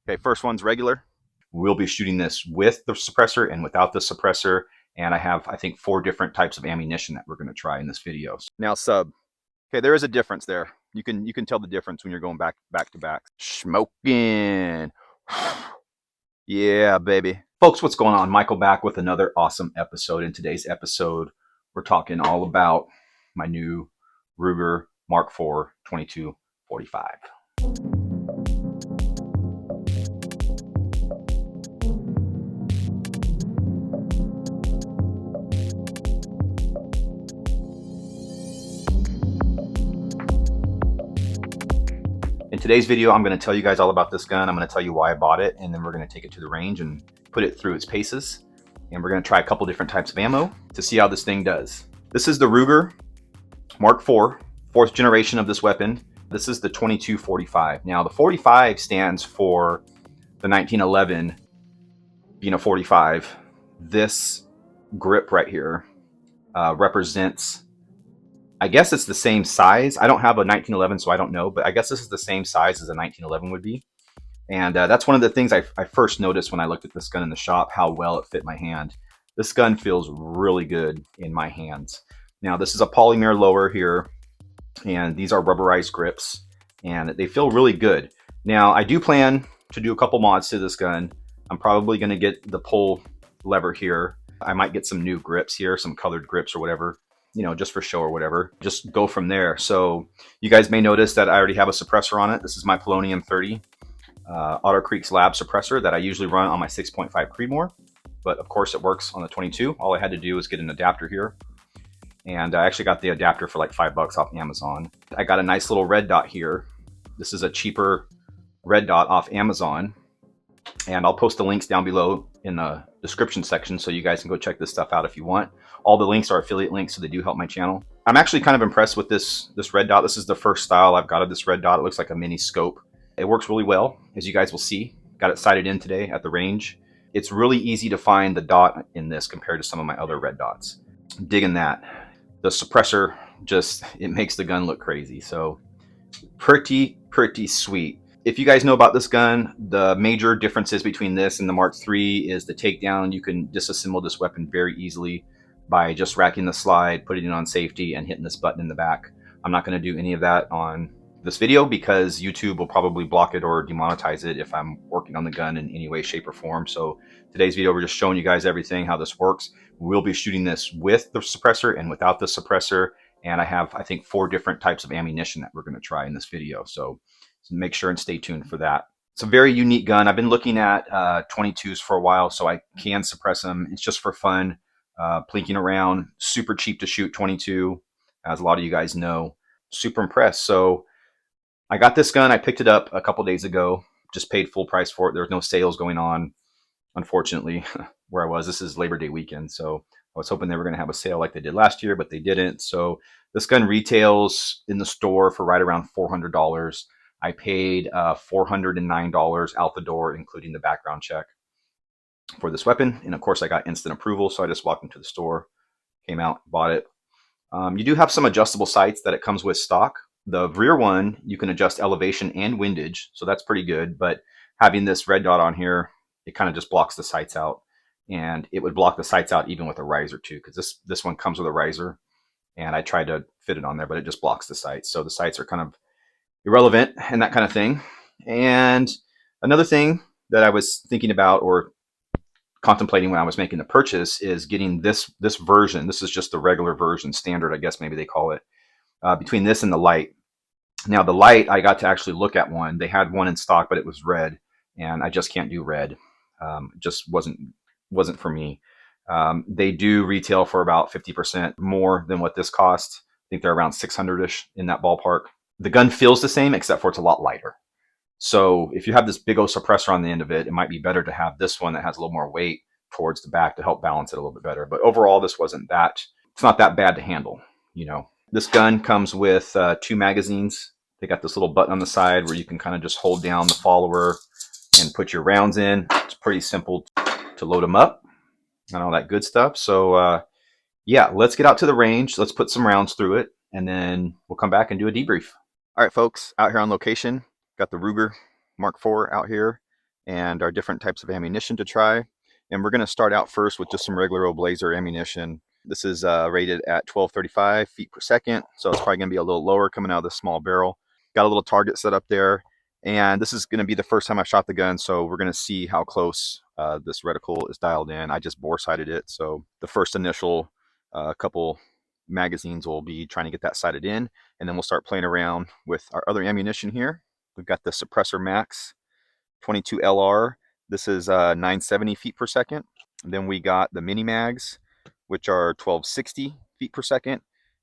Okay, first one's regular. We'll be shooting this with the suppressor and without the suppressor. And I have, I think, 4 different types of ammunition that we're going to try in this video. Now sub. Okay, there is a difference there. You can tell the difference when you're going back to back. Smoking. Yeah, baby. Folks, what's going on? Michael back with another awesome episode. In today's episode, we're talking all about my new Ruger Mark IV 2245. In today's video, I'm going to tell you guys all about this gun. I'm going to tell you why I bought it, and then we're going to take it to the range and put it through its paces. And we're going to try a couple different types of ammo to see how this thing does. This is the Ruger Mark IV, 4th generation of this weapon. This is the 2245. Now, the 45 stands for the 1911 being a 45. This grip right here represents, I guess it's the same size. I don't have a 1911, so I don't know, but I guess this is the same size as a 1911 would be. And that's one of the things I first noticed when I looked at this gun in the shop, how well it fit my hand. This gun feels really good in my hands. Now, this is a polymer lower here, and these are rubberized grips, and they feel really good. Now, I do plan to do a couple mods to this gun. I'm probably going to get the pull lever here. I might get some new grips here, some colored grips or whatever, you know, just for show or whatever. Just go from there. So you guys may notice that I already have a suppressor on it. This is my Polonium 30 Otter Creek's Lab suppressor that I usually run on my 6.5 Creedmoor, but of course it works on the 22. All I had to do was get an adapter here, and I actually got the adapter for like $5 off Amazon. I got a nice little red dot here. This is a cheaper red dot off Amazon, and I'll post the links down below in the description section so you guys can go check this stuff out if you want. All the links are affiliate links, so they do help my channel. I'm actually kind of impressed with this red dot. This is the first style I've got of this red dot. It looks like a mini scope. It works really well, as you guys will see. Got it sighted in today at the range. It's really easy to find the dot in this compared to some of my other red dots. I'm digging that. The suppressor just, it makes the gun look crazy. So pretty sweet. If you guys know about this gun, the major differences between this and the Mark III is the takedown. You can disassemble this weapon very easily by just racking the slide, putting it on safety, and hitting this button in the back. I'm not going to do any of that on this video because YouTube will probably block it or demonetize it if I'm working on the gun in any way, shape, or form. So today's video, we're just showing you guys everything, how this works. We'll be shooting this with the suppressor and without the suppressor. And I have, I think, 4 different types of ammunition that we're going to try in this video. So make sure and stay tuned for that. It's a very unique gun. I've been looking at 22s for a while, so I can suppress them. It's just for fun, plinking around. Super cheap to shoot 22, as a lot of you guys know. Super impressed. So I got this gun. I picked it up a couple days ago. Just paid full price for it. There was no sales going on, unfortunately, where I was. This is Labor Day weekend, so I was hoping they were going to have a sale like they did last year, but they didn't. So this gun retails in the store for right around $400. I paid $409 out the door, including the background check for this weapon. And of course, I got instant approval, so I just walked into the store, came out, bought it. You do have some adjustable sights that it comes with stock. The rear one, you can adjust elevation and windage, so that's pretty good. But having this red dot on here, it kind of just blocks the sights out. And it would block the sights out even with a riser too, because this one comes with a riser. And I tried to fit it on there, but it just blocks the sights. So the sights are kind of irrelevant and that kind of thing. And another thing that I was thinking about or contemplating when I was making the purchase is getting this version. This is just the regular version, standard, I guess maybe they call it. Between this and the light. Now the light, I got to actually look at one. They had one in stock, but it was red, and I just can't do red. Just wasn't for me. They do retail for about 50% more than what this cost. I think they're around 600-ish in that ballpark. The gun feels the same, except for it's a lot lighter. So if you have this big old suppressor on the end of it, it might be better to have this one that has a little more weight towards the back to help balance it a little bit better. But overall, this wasn't that, it's not that bad to handle, you know. This gun comes with 2 magazines. They got this little button on the side where you can kind of just hold down the follower and put your rounds in. It's pretty simple to load them up and all that good stuff. So yeah, let's get out to the range. Let's put some rounds through it, and then we'll come back and do a debrief. All right, folks, out here on location, got the Ruger Mark IV out here, and our different types of ammunition to try. And we're going to start out first with just some regular old Blazer ammunition. This is rated at 1235 feet per second, so it's probably going to be a little lower coming out of this small barrel. Got a little target set up there, and this is going to be the first time I shot the gun, so we're going to see how close this reticle is dialed in. I just bore sighted it, so the first initial couple magazines will be trying to get that sighted in, and then we'll start playing around with our other ammunition here. We've got the Suppressor Max 22 LR. This is 970 feet per second. And then we got the mini mags, which are 1260 feet per second.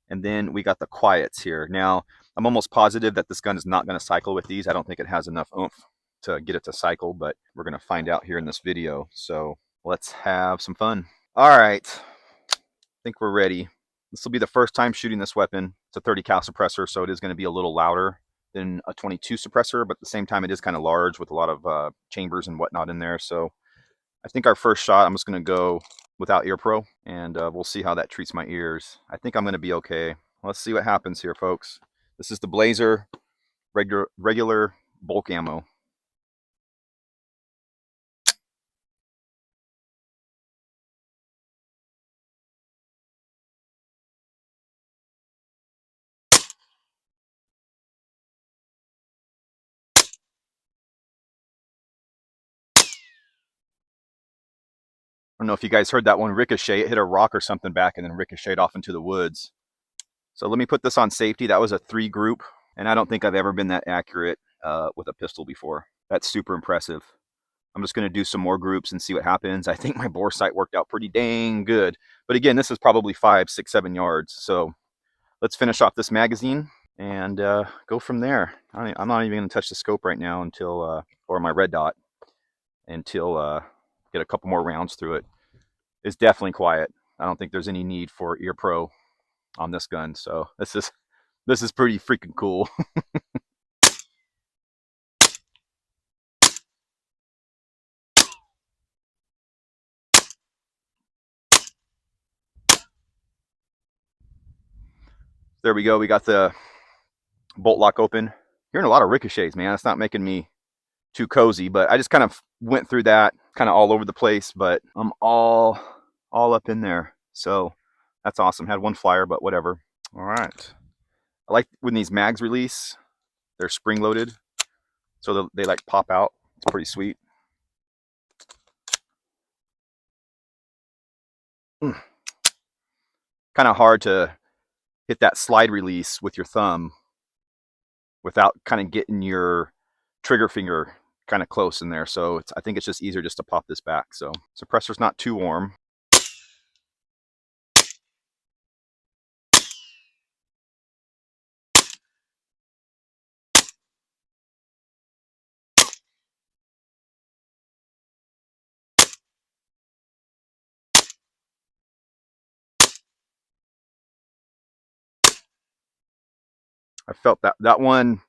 And then we got the quiets here. Now, I'm almost positive that this gun is not going to cycle with these. I don't think it has enough oomph to get it to cycle, but we're going to find out here in this video. So let's have some fun. All right, I think we're ready. This will be the first time shooting this weapon. It's a 30 cal suppressor, so it is going to be a little louder than a 22 suppressor, but at the same time it is kind of large with a lot of chambers and whatnot in there. So I think our first shot, I'm just going to go without ear pro, and we'll see how that treats my ears. I think I'm going to be okay. Let's see what happens here, folks. This is the Blazer regular bulk ammo. I don't know if you guys heard that one ricochet. It hit a rock or something back and then ricocheted off into the woods. So let me put this on safety. That was a 3 group, and I don't think I've ever been that accurate with a pistol before. That's super impressive. I'm just going to do some more groups and see what happens. I think my bore sight worked out pretty dang good. But again, this is probably 5, 6, 7 yards. So let's finish off this magazine and go from there. I'm not even going to touch the scope right now until, or my red dot, until get a couple more rounds through it. It's definitely quiet. I don't think there's any need for ear pro on this gun. So this is pretty freaking cool. There we go. We got the bolt lock open. Hearing a lot of ricochets, man. It's not making me too cozy, but I just kind of went through that kind of all over the place, but I'm all up in there. So that's awesome. Had one flyer, but whatever. All right. I like when these mags release, they're spring loaded, so they like pop out. It's pretty sweet. Kind of hard to hit that slide release with your thumb without kind of getting your trigger finger kind of close in there. So I think it's just easier just to pop this back. So suppressor's not too warm. I felt that one,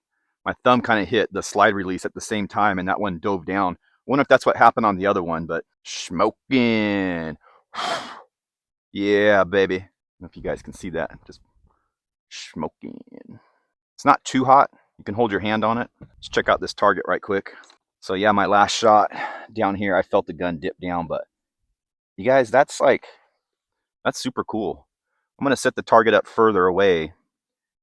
my thumb kind of hit the slide release at the same time, and that one dove down. I wonder if that's what happened on the other one, but smoking. Yeah, baby. I don't know if you guys can see that. Just smoking. It's not too hot. You can hold your hand on it. Let's check out this target right quick. So yeah, my last shot down here, I felt the gun dip down, but you guys, that's super cool. I'm gonna set the target up further away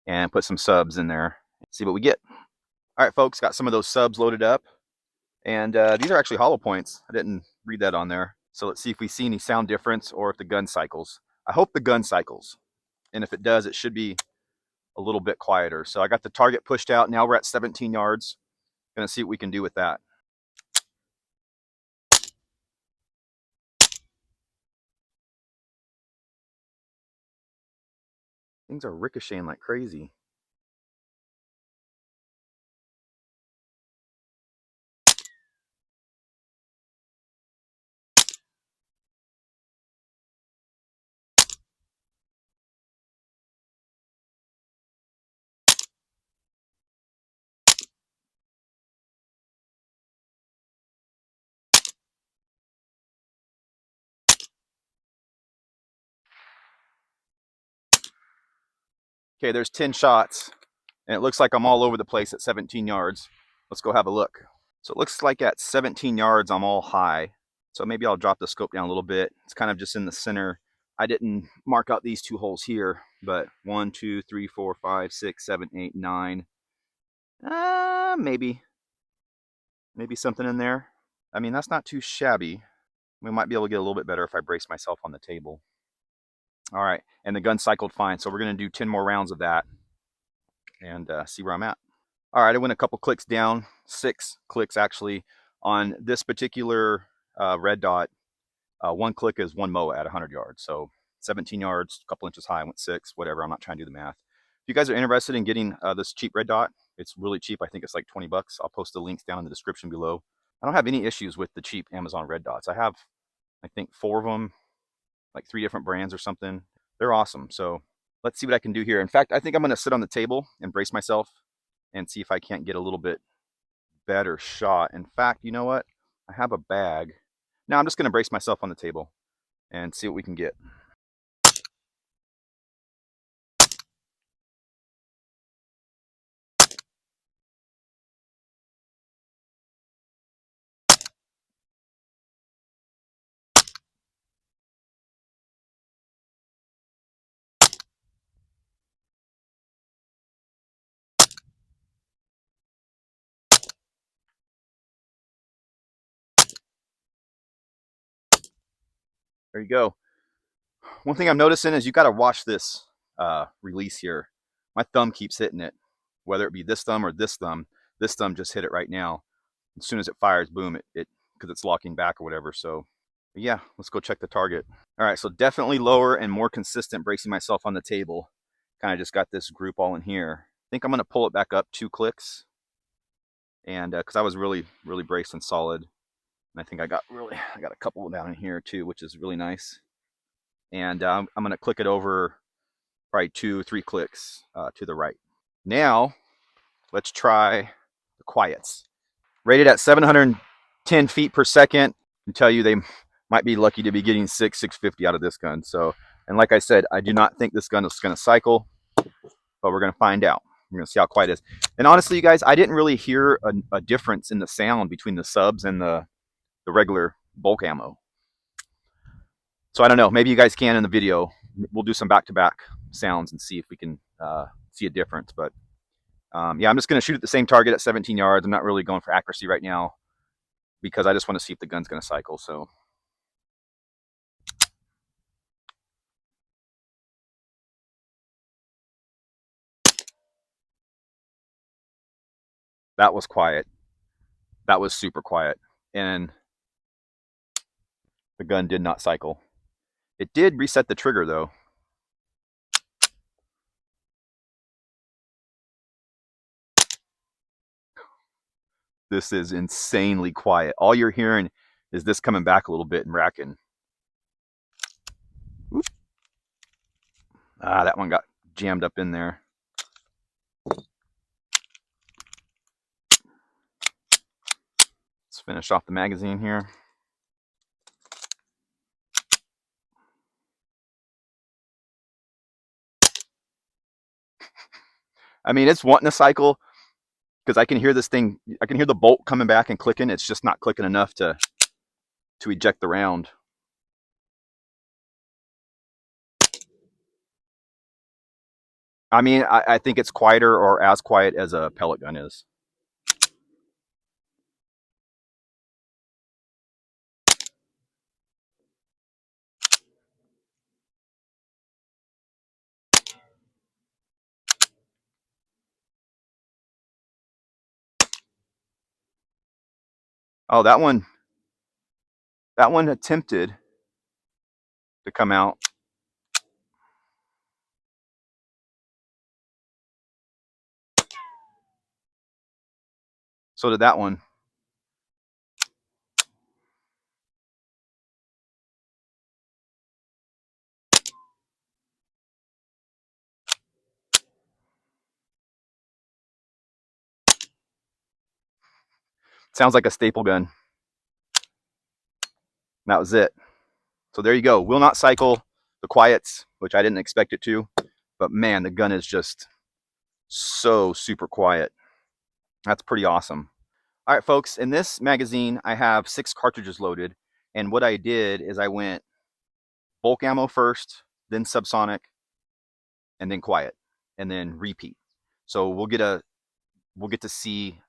and put some subs in there. See what we get. All right, folks, got some of those subs loaded up. And these are actually hollow points. I didn't read that on there. So let's see if we see any sound difference or if the gun cycles. I hope the gun cycles. And if it does, it should be a little bit quieter. So I got the target pushed out. Now we're at 17 yards. Gonna see what we can do with that. Things are ricocheting like crazy. Okay, there's 10 shots. And it looks like I'm all over the place at 17 yards. Let's go have a look. So it looks like at 17 yards, I'm all high. So maybe I'll drop the scope down a little bit. It's kind of just in the center. I didn't mark out these two holes here, but 1, 2, 3, 4, 5, 6, 7, 8, 9. Maybe something in there. I mean, that's not too shabby. We might be able to get a little bit better if I brace myself on the table. All right, and the gun cycled fine. So we're gonna do 10 more rounds of that and see where I'm at. All right, I went a couple clicks down, 6 clicks actually. On this particular red dot, 1 click is 1 moa at 100 yards. So 17 yards, a couple inches high, I went 6, whatever. I'm not trying to do the math. If you guys are interested in getting this cheap red dot, it's really cheap. I think it's like 20 bucks. I'll post the links down in the description below. I don't have any issues with the cheap Amazon red dots. I have, I think, 4 of them, like 3 different brands or something. They're awesome. So let's see what I can do here. In fact, I think I'm going to sit on the table and brace myself and see if I can't get a little bit better shot. In fact, you know what? I have a bag. Now I'm just going to brace myself on the table and see what we can get. There you go. One thing I'm noticing is you got to watch this release here. My thumb keeps hitting it, whether it be this thumb or this thumb. This thumb just hit it right now. As soon as it fires, boom, it because it's locking back or whatever. So yeah, let's go check the target. All right, so definitely lower and more consistent bracing myself on the table. Kind of just got this group all in here. I think I'm going to pull it back up 2 clicks. And because I was really braced and solid. And I think I got a couple down in here too, which is really nice. And I'm going to click it over probably 2-3 clicks to the right. Now, let's try the quiets. Rated at 710 feet per second. I can tell you they might be lucky to be getting 650 out of this gun. So, and like I said, I do not think this gun is going to cycle, but we're going to find out. We're going to see how quiet it is. And honestly, you guys, I didn't really hear a difference in the sound between the subs and the regular bulk ammo. So I don't know. Maybe you guys can in the video. We'll do some back-to-back sounds and see if we can see a difference. But yeah, I'm just going to shoot at the same target at 17 yards. I'm not really going for accuracy right now because I just want to see if the gun's going to cycle. So that was quiet. That was super quiet. And the gun did not cycle. It did reset the trigger though. This is insanely quiet. All you're hearing is this coming back a little bit and racking. Oop. Ah, that one got jammed up in there. Let's finish off the magazine here. I mean, it's wanting to cycle because I can hear this thing. I can hear the bolt coming back and clicking. It's just not clicking enough to eject the round. I mean, I think it's quieter or as quiet as a pellet gun is. Oh, that one attempted to come out. So did that one. Sounds like a staple gun. That was it. So there you go. Will not cycle. The quiets, which I didn't expect it to. But man, the gun is just so super quiet. That's pretty awesome. All right, folks, in this magazine, I have 6 cartridges loaded. And what I did is I went bulk ammo first, then SubSonic, and then quiet, and then repeat. So we'll get to see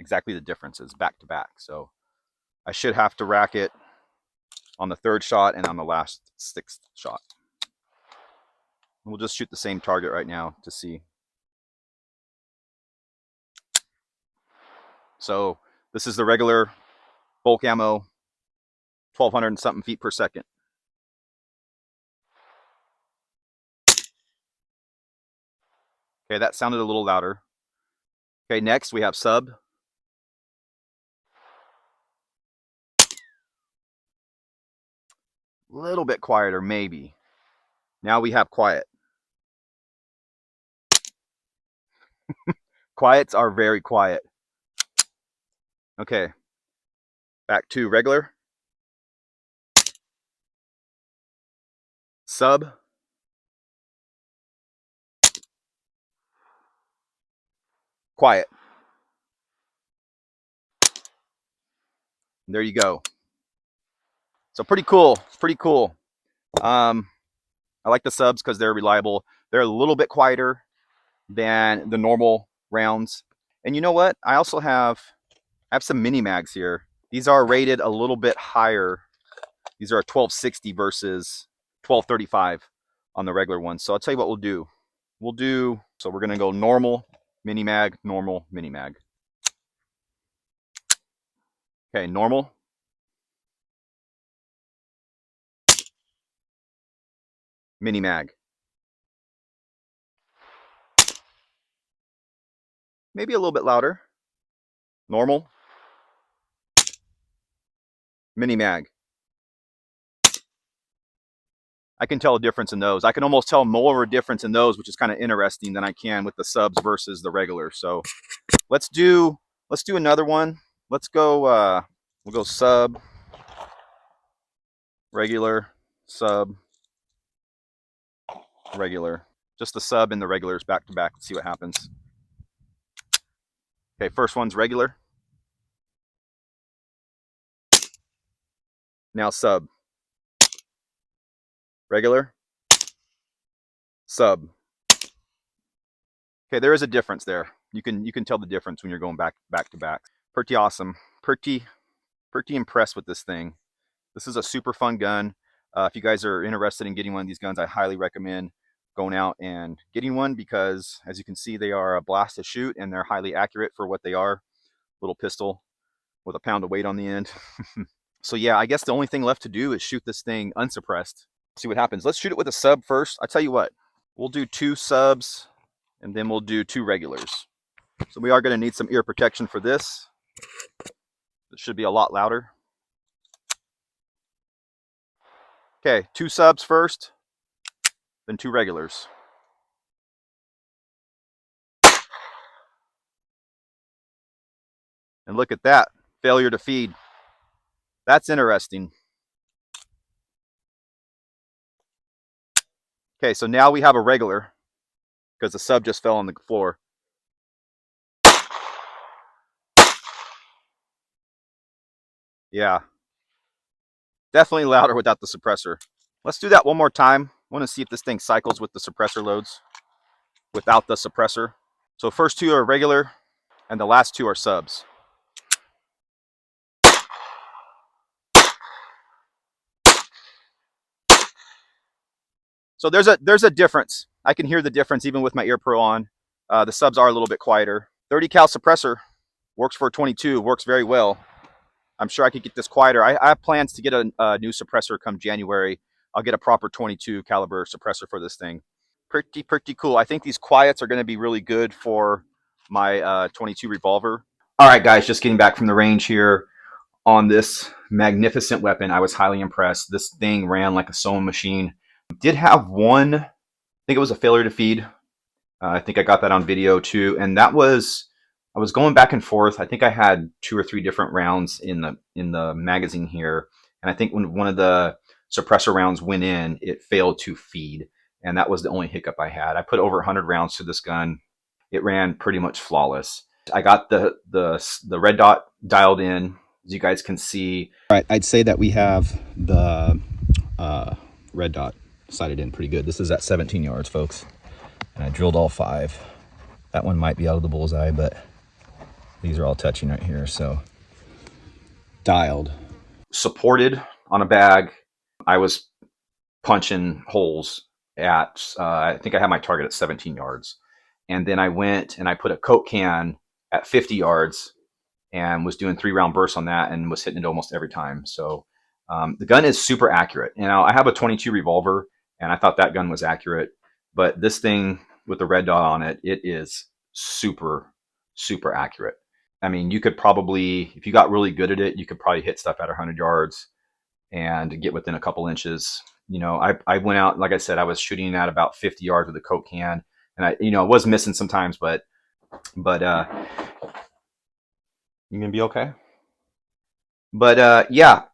exactly the differences back to back. So I should have to rack it on the 3rd shot and on the last 6th shot. We'll just shoot the same target right now to see. So this is the regular bulk ammo, 1,200 and something feet per second. Okay, that sounded a little louder. Okay, next we have sub. A little bit quieter, maybe. Now we have quiet. Quiets are very quiet. Okay, back to regular. Sub. Quiet. There you go. So pretty cool. Pretty cool. I like the subs because they're reliable. They're a little bit quieter than the normal rounds. And you know what? I have some mini mags here. These are rated a little bit higher. These are a 1260 versus 1235 on the regular one. So I'll tell you what we'll do. So we're gonna go normal, mini mag, normal, mini mag. Okay, normal. Mini mag. Maybe a little bit louder. Normal. Mini mag. I can tell a difference in those. I can almost tell more of a difference in those, which is kind of interesting than I can with the subs versus the regular. So let's do another one. Let's go we'll go sub, regular, sub, regular. Just the sub and the regulars back to back. Let's see what happens. Okay, first one's regular. Now sub. Regular. Sub. Okay, there is a difference there. You can tell the difference when you're going back to back. Pretty awesome. Pretty impressed with this thing. This is a super fun gun. If you guys are interested in getting one of these guns, I highly recommend going out and getting one because, as you can see, they are a blast to shoot and they're highly accurate for what they are. Little pistol with a pound of weight on the end. So yeah, I guess the only thing left to do is shoot this thing unsuppressed. See what happens. Let's shoot it with a sub first. I tell you what, we'll do 2 subs and then we'll do 2 regulars. So we are going to need some ear protection for this. It should be a lot louder. Okay, 2 subs first, then 2 regulars. And look at that, failure to feed. That's interesting. Okay, so now we have a regular because the sub just fell on the floor. Yeah, definitely louder without the suppressor. Let's do that one more time. I want to see if this thing cycles with the suppressor loads without the suppressor. So first 2 are regular and the last 2 are subs. So there's a difference. I can hear the difference even with my ear pro on. The subs are a little bit quieter. 30 cal suppressor works for 22, works very well. I'm sure I could get this quieter. I have plans to get a new suppressor come January. I'll get a proper 22 caliber suppressor for this thing. Pretty cool. I think these quiets are going to be really good for my 22 revolver. All right, guys, just getting back from the range here on this magnificent weapon. I was highly impressed. This thing ran like a sewing machine. Did have one, I think it was a failure to feed. I think I got that on video too, and that was, I was going back and forth. I think I had 2 or 3 different rounds in the magazine here, and I think when one of the suppressor rounds went in, it failed to feed, and that was the only hiccup I had. I put over 100 rounds to this gun. It ran pretty much flawless. I got the red dot dialed in, as you guys can see. All right, I'd say that we have the red dot sighted in pretty good. This is at 17 yards, folks, and I drilled all 5. That one might be out of the bullseye, but these are all touching right here. So dialed, supported on a bag. I was punching holes at I think I had my target at 17 yards, and then I went and I put a Coke can at 50 yards and was doing 3-round bursts on that and was hitting it almost every time. So the gun is super accurate. You know, I have a 22 revolver and I thought that gun was accurate, but this thing with the red dot on it, it is super, super accurate. I mean, you could probably, if you got really good at it, you could probably hit stuff at 100 yards and get within a couple inches. You know, I went out, like I said, I was shooting at about 50 yards with a Coke can, and I, you know, was missing sometimes, but you gonna be okay? But yeah,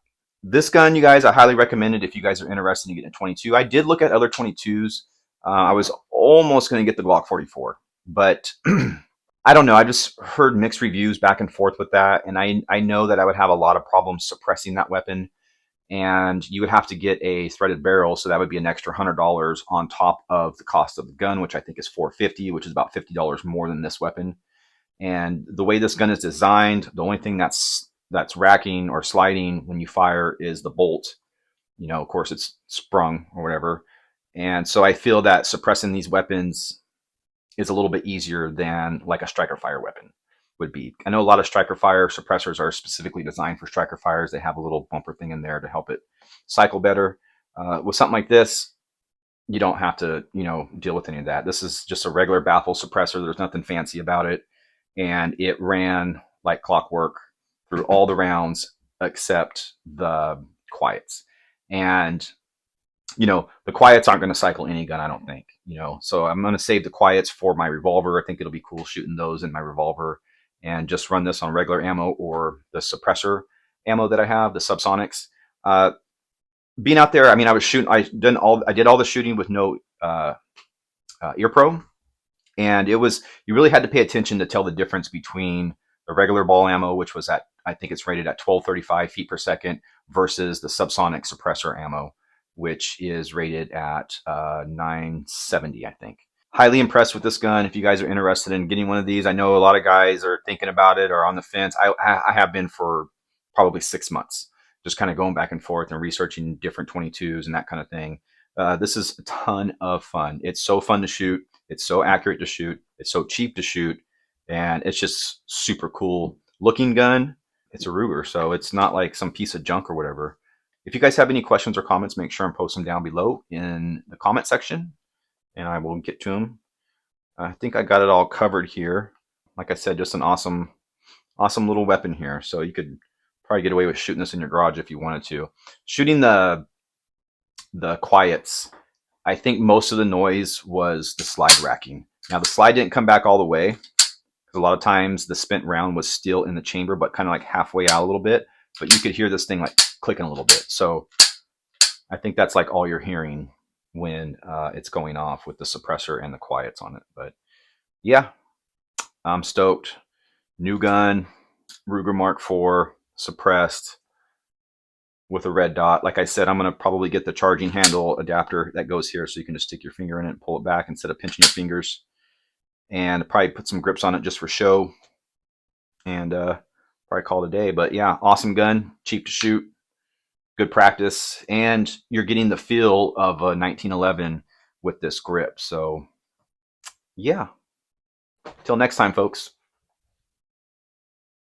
this gun, you guys, I highly recommend it if you guys are interested in getting a 22. I did look at other 22s. I was almost going to get the Glock 44, but I don't know. I just heard mixed reviews back and forth with that, and I know that I would have a lot of problems suppressing that weapon, and you would have to get a threaded barrel, so that would be an extra $100 on top of the cost of the gun, which I think is $450, which is about $50 more than this weapon. And the way this gun is designed, the only thing that's racking or sliding when you fire is the bolt. You know, of course, it's sprung or whatever. And so I feel that suppressing these weapons is a little bit easier than like a striker fire weapon would be. I know a lot of striker fire suppressors are specifically designed for striker fires. They have a little bumper thing in there to help it cycle better. With something like this, you don't have to, you know, deal with any of that. This is just a regular baffle suppressor. There's nothing fancy about it. And it ran like clockwork through all the rounds except the quiets. And, you know, the quiets aren't going to cycle any gun, I don't think, you know. So I'm going to save the quiets for my revolver. I think it'll be cool shooting those in my revolver and just run this on regular ammo or the suppressor ammo that I have, the SubSonics. Being out there, I mean, I was shooting, I did all the shooting with no ear pro. And it was, you really had to pay attention to tell the difference between the regular ball ammo, which was at, I think it's rated at 1235 feet per second, versus the SubSonic suppressor ammo, which is rated at 970, I think. Highly impressed with this gun. If you guys are interested in getting one of these, I know a lot of guys are thinking about it or on the fence. I have been for probably 6 months, just kind of going back and forth and researching different 22s and that kind of thing. This is a ton of fun. It's so fun to shoot. It's so accurate to shoot. It's so cheap to shoot. And it's just super cool looking gun. It's a Ruger, so it's not like some piece of junk or whatever. If you guys have any questions or comments, make sure and post them down below in the comment section, and I will get to them. I think I got it all covered here. Like I said, just an awesome little weapon here. So you could probably get away with shooting this in your garage if you wanted to. Shooting the quiets, I think most of the noise was the slide racking. Now the slide didn't come back all the way, because a lot of times the spent round was still in the chamber, but kind of like halfway out a little bit. But you could hear this thing like clicking a little bit. So I think that's like all you're hearing when it's going off with the suppressor and the quiets on it. But yeah, I'm stoked. New gun, Ruger Mark IV, suppressed with a red dot. Like I said, I'm going to probably get the charging handle adapter that goes here, so you can just stick your finger in it and pull it back instead of pinching your fingers. And probably put some grips on it just for show. And probably call it a day. But yeah, awesome gun, cheap to shoot, good practice, and you're getting the feel of a 1911 with this grip. So yeah, till next time, folks.